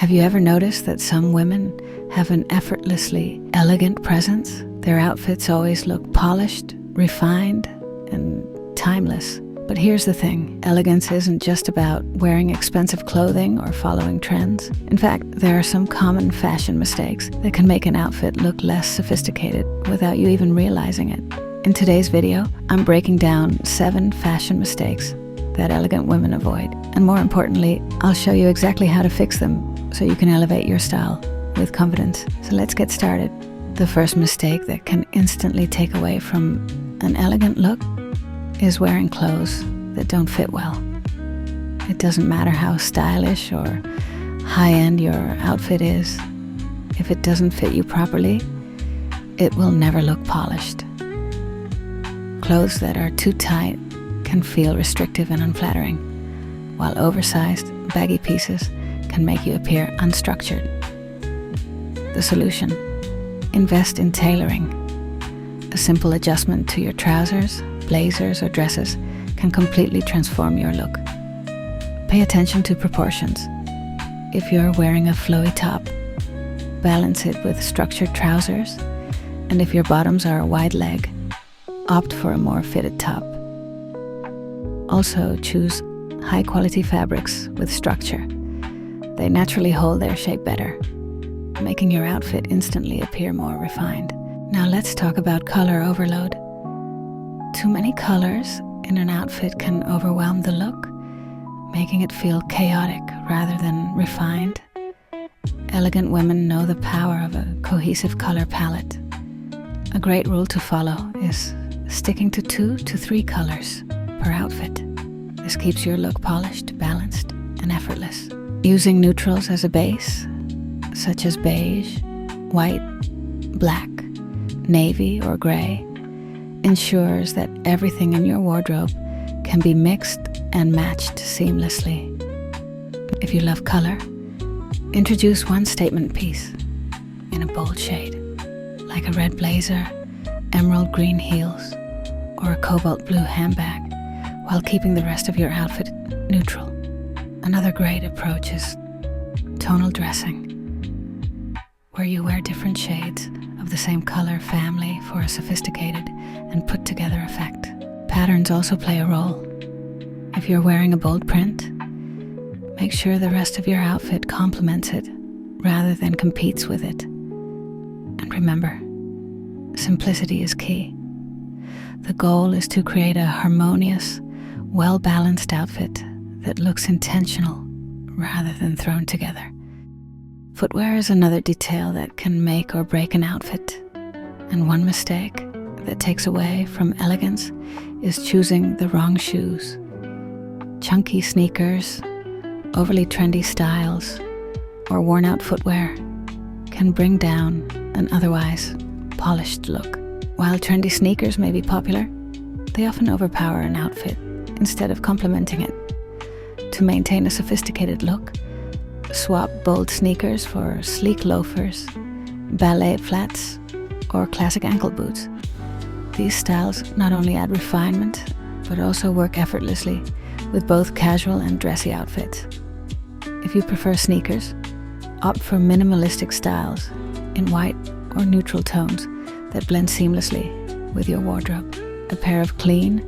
Have you ever noticed that some women have an effortlessly elegant presence? Their outfits always look polished, refined, and timeless. But here's the thing, elegance isn't just about wearing expensive clothing or following trends. In fact, there are some common fashion mistakes that can make an outfit look less sophisticated without you even realizing it. In today's video, I'm breaking down 7 fashion mistakes that elegant women avoid. And more importantly, I'll show you exactly how to fix them so you can elevate your style with confidence. So let's get started. The first mistake that can instantly take away from an elegant look is wearing clothes that don't fit well. It doesn't matter how stylish or high-end your outfit is. If it doesn't fit you properly, it will never look polished. Clothes that are too tight can feel restrictive and unflattering, while oversized, baggy pieces can make you appear unstructured. The solution: invest in tailoring. A simple adjustment to your trousers, blazers, or dresses can completely transform your look. Pay attention to proportions. If you're wearing a flowy top, balance it with structured trousers, and if your bottoms are a wide leg, opt for a more fitted top. Also, choose high-quality fabrics with structure. They naturally hold their shape better, making your outfit instantly appear more refined. Now let's talk about color overload. Too many colors in an outfit can overwhelm the look, making it feel chaotic rather than refined. Elegant women know the power of a cohesive color palette. A great rule to follow is sticking to 2 to 3 colors per outfit. This keeps your look polished, balanced, and effortless. Using neutrals as a base, such as beige, white, black, navy, or gray, ensures that everything in your wardrobe can be mixed and matched seamlessly. If you love color, introduce one statement piece in a bold shade, like a red blazer, emerald green heels, or a cobalt blue handbag, while keeping the rest of your outfit neutral. Another great approach is tonal dressing, where you wear different shades of the same color family for a sophisticated and put together effect. Patterns also play a role. If you're wearing a bold print, make sure the rest of your outfit complements it rather than competes with it. And remember, simplicity is key. The goal is to create a harmonious, well-balanced outfit that looks intentional rather than thrown together. Footwear is another detail that can make or break an outfit, and one mistake that takes away from elegance is choosing the wrong shoes. Chunky sneakers, overly trendy styles, or worn-out footwear can bring down an otherwise polished look. While trendy sneakers may be popular, they often overpower an outfit instead of complementing it. To maintain a sophisticated look, swap bold sneakers for sleek loafers, ballet flats, or classic ankle boots. These styles not only add refinement, but also work effortlessly with both casual and dressy outfits. If you prefer sneakers, opt for minimalistic styles in white or neutral tones that blend seamlessly with your wardrobe. A pair of clean,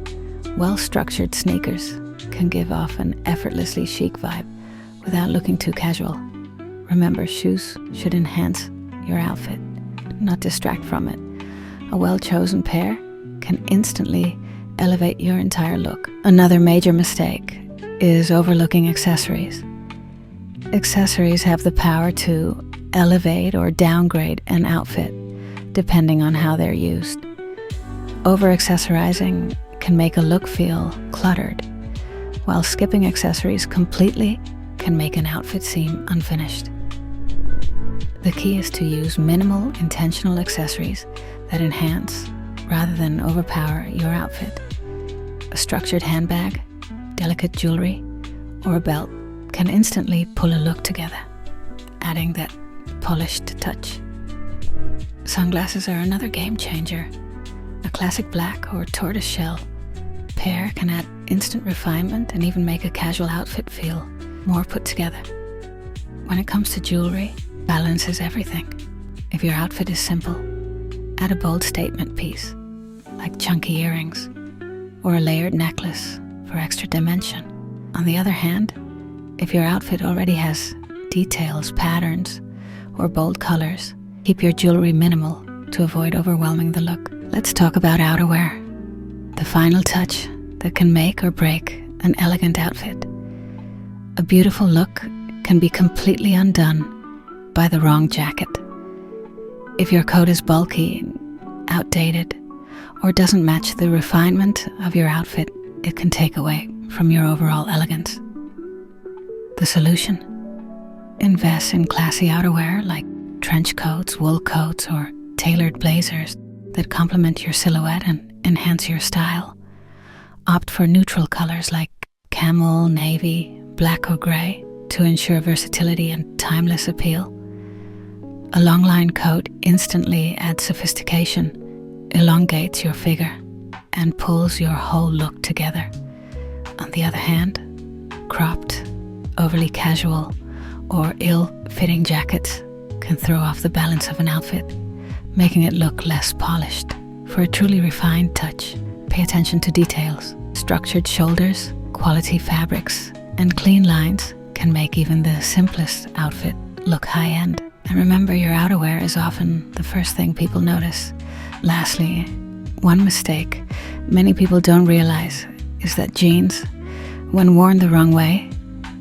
well-structured sneakers can give off an effortlessly chic vibe without looking too casual. Remember, shoes should enhance your outfit, not distract from it. A well-chosen pair can instantly elevate your entire look. Another major mistake is overlooking accessories. Accessories have the power to elevate or downgrade an outfit, depending on how they're used. Over-accessorizing can make a look feel cluttered, while skipping accessories completely can make an outfit seem unfinished. The key is to use minimal, intentional accessories that enhance rather than overpower your outfit. A structured handbag, delicate jewelry, or a belt can instantly pull a look together, adding that polished touch. Sunglasses are another game changer. A classic black or tortoiseshell pair can add instant refinement and even make a casual outfit feel more put together. When it comes to jewelry, balance is everything. If your outfit is simple, add a bold statement piece, like chunky earrings or a layered necklace for extra dimension. On the other hand, if your outfit already has details, patterns, or bold colors, keep your jewelry minimal to avoid overwhelming the look. Let's talk about outerwear, the final touch that can make or break an elegant outfit. A beautiful look can be completely undone by the wrong jacket. If your coat is bulky, outdated, or doesn't match the refinement of your outfit, it can take away from your overall elegance. The solution? Invest in classy outerwear like trench coats, wool coats, or tailored blazers that complement your silhouette and enhance your style. Opt for neutral colors like camel, navy, black or gray to ensure versatility and timeless appeal. A long-line coat instantly adds sophistication, elongates your figure, and pulls your whole look together. On the other hand, cropped, overly casual, or ill-fitting jackets can throw off the balance of an outfit, making it look less polished. For a truly refined touch, pay attention to details. Structured shoulders, quality fabrics, and clean lines can make even the simplest outfit look high-end. And remember, your outerwear is often the first thing people notice. Lastly, one mistake many people don't realize is that jeans, when worn the wrong way,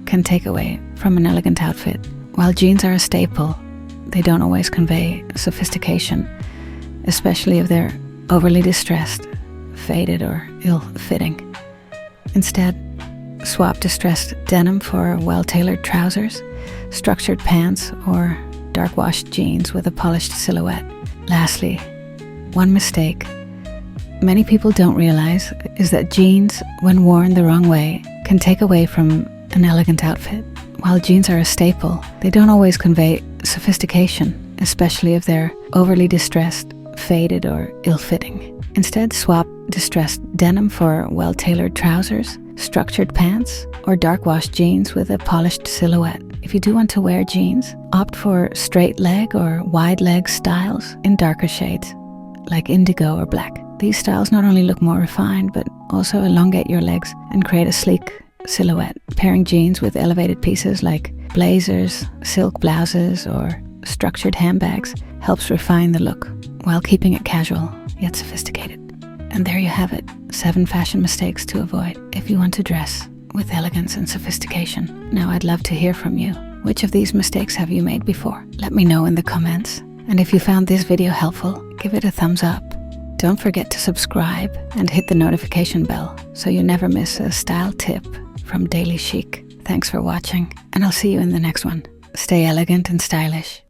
can take away from an elegant outfit. While jeans are a staple, they don't always convey sophistication, especially if they're overly distressed, faded, or ill-fitting. Instead, swap distressed denim for well-tailored trousers, structured pants, or dark-washed jeans with a polished silhouette. Lastly, one mistake many people don't realize is that jeans, when worn the wrong way, can take away from an elegant outfit. While jeans are a staple, they don't always convey sophistication, especially if they're overly distressed, faded, or ill-fitting. Instead, swap distressed denim for well-tailored trousers, structured pants, or dark-washed jeans with a polished silhouette. If you do want to wear jeans, opt for straight leg or wide leg styles in darker shades, like indigo or black. These styles not only look more refined, but also elongate your legs and create a sleek silhouette. Pairing jeans with elevated pieces like blazers, silk blouses, or structured handbags helps refine the look while keeping it casual yet sophisticated. And there you have it, 7 fashion mistakes to avoid if you want to dress with elegance and sophistication. Now I'd love to hear from you. Which of these mistakes have you made before? Let me know in the comments. And if you found this video helpful, give it a thumbs up. Don't forget to subscribe and hit the notification bell so you never miss a style tip from Daily Chic. Thanks for watching, and I'll see you in the next one. Stay elegant and stylish.